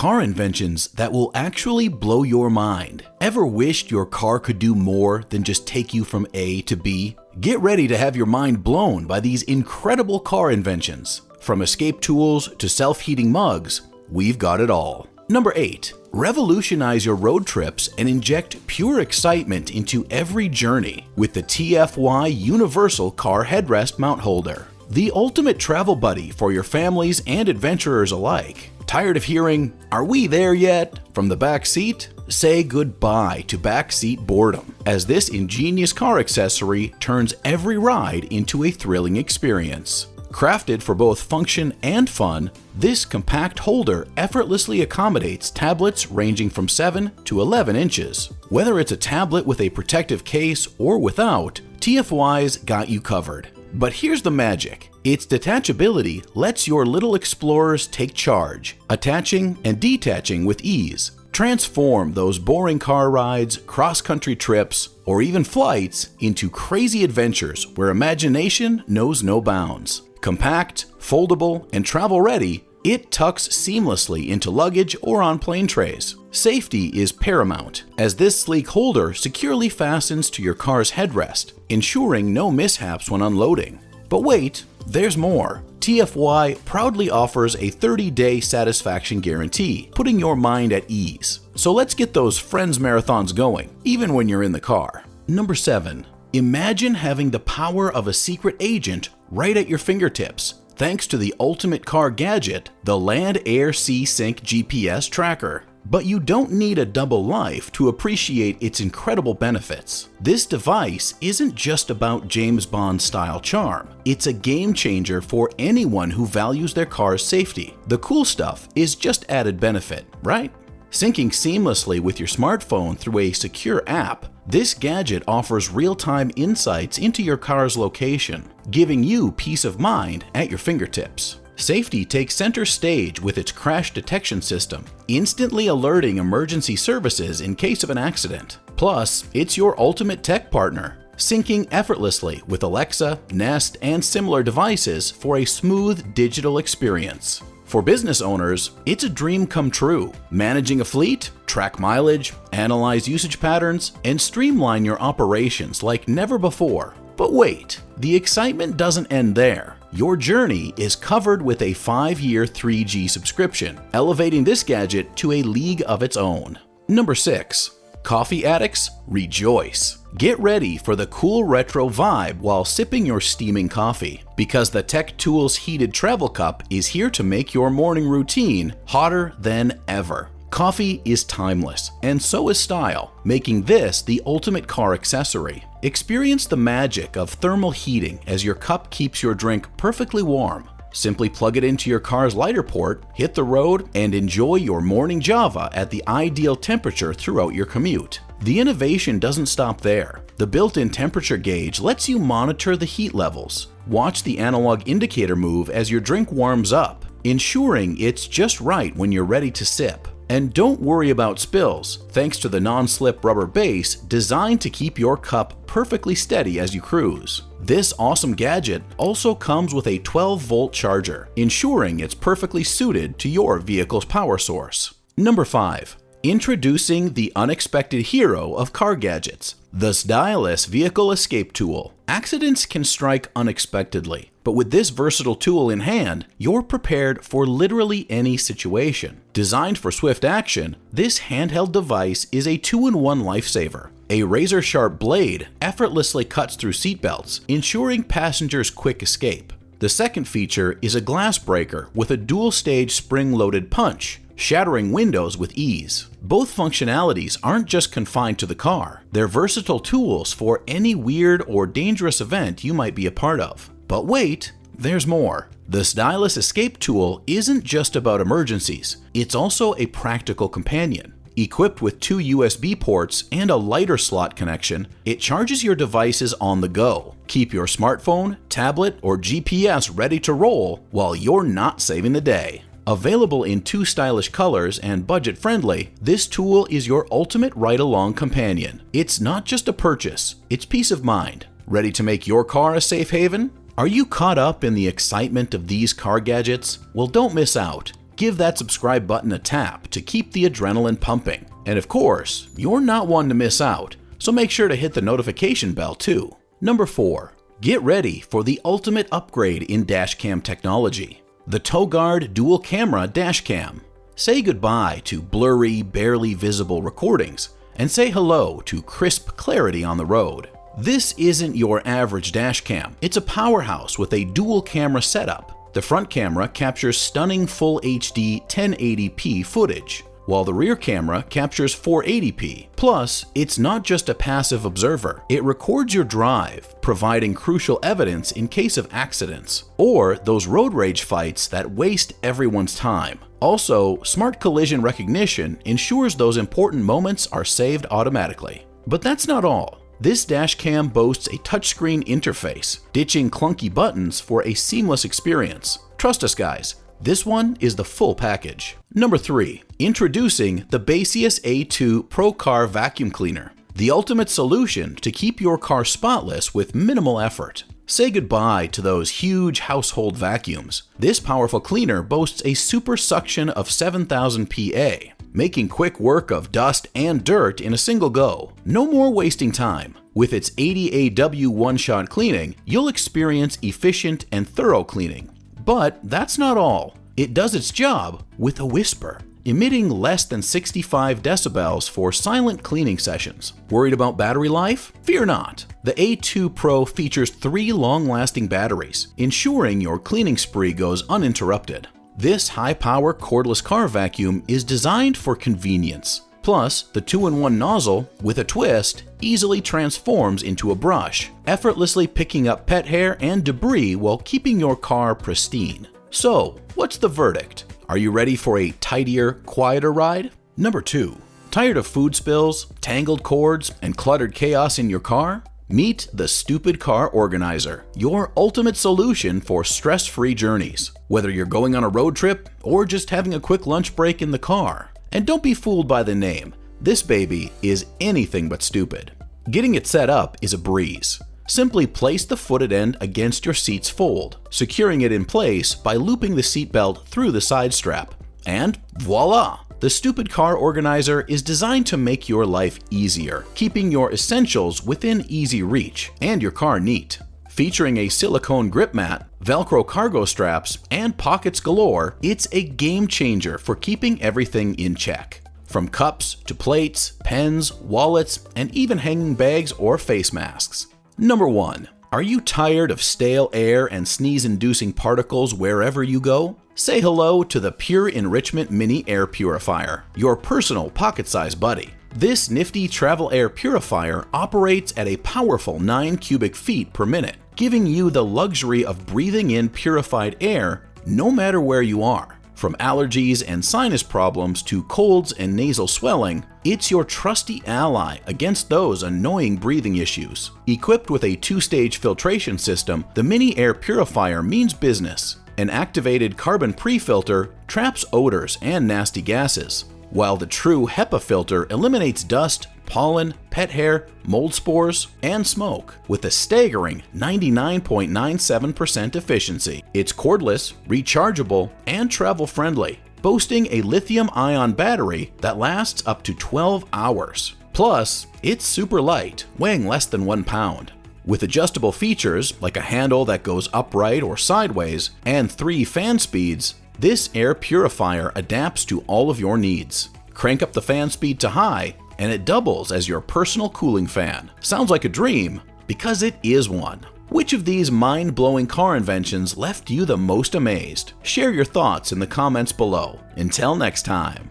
car inventions that will actually blow your mind. Ever wished your car could do more than just take you from A to B? Get ready to have your mind blown by these incredible car inventions. From escape tools to self-heating mugs, we've got it all. Number 8. Revolutionize your road trips and inject pure excitement into every journey with the TFY Universal Car Headrest Mount Holder. The ultimate travel buddy for your families and adventurers alike. Tired of hearing, "Are we there yet?" from the back seat? Say goodbye to backseat boredom, as this ingenious car accessory turns every ride into a thrilling experience. Crafted for both function and fun, this compact holder effortlessly accommodates tablets ranging from 7 to 11 inches. Whether it's a tablet with a protective case or without, TFY's got you covered. But here's the magic. Its detachability lets your little explorers take charge, attaching and detaching with ease. Transform those boring car rides, cross-country trips, or even flights into crazy adventures where imagination knows no bounds. Compact, foldable, and travel-ready, it tucks seamlessly into luggage or on plane trays. Safety is paramount, as this sleek holder securely fastens to your car's headrest, ensuring no mishaps when unloading. But wait, there's more. TFY proudly offers a 30-day satisfaction guarantee, putting your mind at ease. So let's get those Friends marathons going, even when you're in the car. Number 7. Imagine having the power of a secret agent right at your fingertips, thanks to the ultimate car gadget, the LandAirSea Sync GPS tracker. But you don't need a double life to appreciate its incredible benefits. This device isn't just about James Bond-style charm. It's a game changer for anyone who values their car's safety. The cool stuff is just added benefit, right? Syncing seamlessly with your smartphone through a secure app, this gadget offers real-time insights into your car's location, giving you peace of mind at your fingertips. Safety takes center stage with its crash detection system, instantly alerting emergency services in case of an accident. Plus, it's your ultimate tech partner, syncing effortlessly with Alexa, Nest, and similar devices for a smooth digital experience. For business owners, it's a dream come true. Managing a fleet, track mileage, analyze usage patterns, and streamline your operations like never before. But wait, the excitement doesn't end there. Your journey is covered with a 5-year 3G subscription, elevating this gadget to a league of its own. Number 6. Coffee addicts, rejoice! Get ready for the cool retro vibe while sipping your steaming coffee, because the TechTools heated travel cup is here to make your morning routine hotter than ever. Coffee is timeless, and so is style, making this the ultimate car accessory. Experience the magic of thermal heating as your cup keeps your drink perfectly warm. Simply plug it into your car's lighter port, hit the road, and enjoy your morning Java at the ideal temperature throughout your commute. The innovation doesn't stop there. The built-in temperature gauge lets you monitor the heat levels. Watch the analog indicator move as your drink warms up, ensuring it's just right when you're ready to sip. And don't worry about spills, thanks to the non-slip rubber base designed to keep your cup perfectly steady as you cruise. This awesome gadget also comes with a 12-volt charger, ensuring it's perfectly suited to your vehicle's power source. Number 5. Introducing the unexpected hero of car gadgets, the Ztylus Vehicle Escape Tool. Accidents can strike unexpectedly, but with this versatile tool in hand, you're prepared for literally any situation. Designed for swift action, this handheld device is a 2-in-1 lifesaver. A razor-sharp blade effortlessly cuts through seatbelts, ensuring passengers' quick escape. The second feature is a glass breaker with a dual-stage spring-loaded punch, shattering windows with ease. Both functionalities aren't just confined to the car. They're versatile tools for any weird or dangerous event you might be a part of. But wait, there's more. The Ztylus Escape Tool isn't just about emergencies. It's also a practical companion. Equipped with 2 USB ports and a lighter slot connection, it charges your devices on the go. Keep your smartphone, tablet, or GPS ready to roll while you're not saving the day. Available in 2 stylish colors and budget-friendly, this tool is your ultimate ride-along companion. It's not just a purchase, it's peace of mind. Ready to make your car a safe haven? Are you caught up in the excitement of these car gadgets? Well, don't miss out. give that subscribe button a tap to keep the adrenaline pumping. And of course, you're not one to miss out, so make sure to hit the notification bell too. Number 4. Get ready for the ultimate upgrade in dashcam technology, the TowGuard Dual Camera Dashcam. Say goodbye to blurry, barely visible recordings, and say hello to crisp clarity on the road. This isn't your average dashcam. It's a powerhouse with a dual camera setup. The front camera captures stunning full HD 1080p footage, while the rear camera captures 480p. Plus, it's not just a passive observer. It records your drive, providing crucial evidence in case of accidents, or those road rage fights that waste everyone's time. Also, smart collision recognition ensures those important moments are saved automatically. But that's not all. This dashcam boasts a touchscreen interface, ditching clunky buttons for a seamless experience. Trust us guys, this one is the full package. Number 3. Introducing the Baseus A2 Pro Car Vacuum Cleaner, the ultimate solution to keep your car spotless with minimal effort. Say goodbye to those huge household vacuums. This powerful cleaner boasts a super suction of 7,000 PA, making quick work of dust and dirt in a single go. No more wasting time. With its 80 AW one-shot cleaning, you'll experience efficient and thorough cleaning. But that's not all. It does its job with a whisper, emitting less than 65 decibels for silent cleaning sessions. Worried about battery life? Fear not. The A2 Pro features 3 long-lasting batteries, ensuring your cleaning spree goes uninterrupted. This high-power cordless car vacuum is designed for convenience. Plus, the 2-in-1 nozzle, with a twist, easily transforms into a brush, effortlessly picking up pet hair and debris while keeping your car pristine. So, what's the verdict? Are you ready for a tidier, quieter ride? Number 2. Tired of food spills, tangled cords, and cluttered chaos in your car? Meet the Stupid Car Organizer, your ultimate solution for stress-free journeys. Whether you're going on a road trip or just having a quick lunch break in the car. And don't be fooled by the name. This baby is anything but stupid. Getting it set up is a breeze. Simply place the footed end against your seat's fold, securing it in place by looping the seatbelt through the side strap. And voila! The Stupid Car Organizer is designed to make your life easier, keeping your essentials within easy reach and your car neat. Featuring a silicone grip mat, Velcro cargo straps, and pockets galore, it's a game changer for keeping everything in check. From cups to plates, pens, wallets, and even hanging bags or face masks. Number 1. Are you tired of stale air and sneeze-inducing particles wherever you go? Say hello to the Pure Enrichment Mini Air Purifier, your personal pocket-sized buddy. This nifty travel air purifier operates at a powerful 9 cubic feet per minute, giving you the luxury of breathing in purified air no matter where you are. From allergies and sinus problems to colds and nasal swelling, it's your trusty ally against those annoying breathing issues. Equipped with a 2-stage filtration system, the Mini Air Purifier means business. An activated carbon pre-filter traps odors and nasty gases, while the true HEPA filter eliminates dust, pollen, pet hair, mold spores, and smoke with a staggering 99.97% efficiency. It's cordless, rechargeable, and travel-friendly, boasting a lithium-ion battery that lasts up to 12 hours. Plus, it's super light, weighing less than 1 pound. With adjustable features like a handle that goes upright or sideways and 3 fan speeds, this air purifier adapts to all of your needs. Crank up the fan speed to high, and it doubles as your personal cooling fan. Sounds like a dream, because it is one. Which of these mind-blowing car inventions left you the most amazed? Share your thoughts in the comments below. Until next time.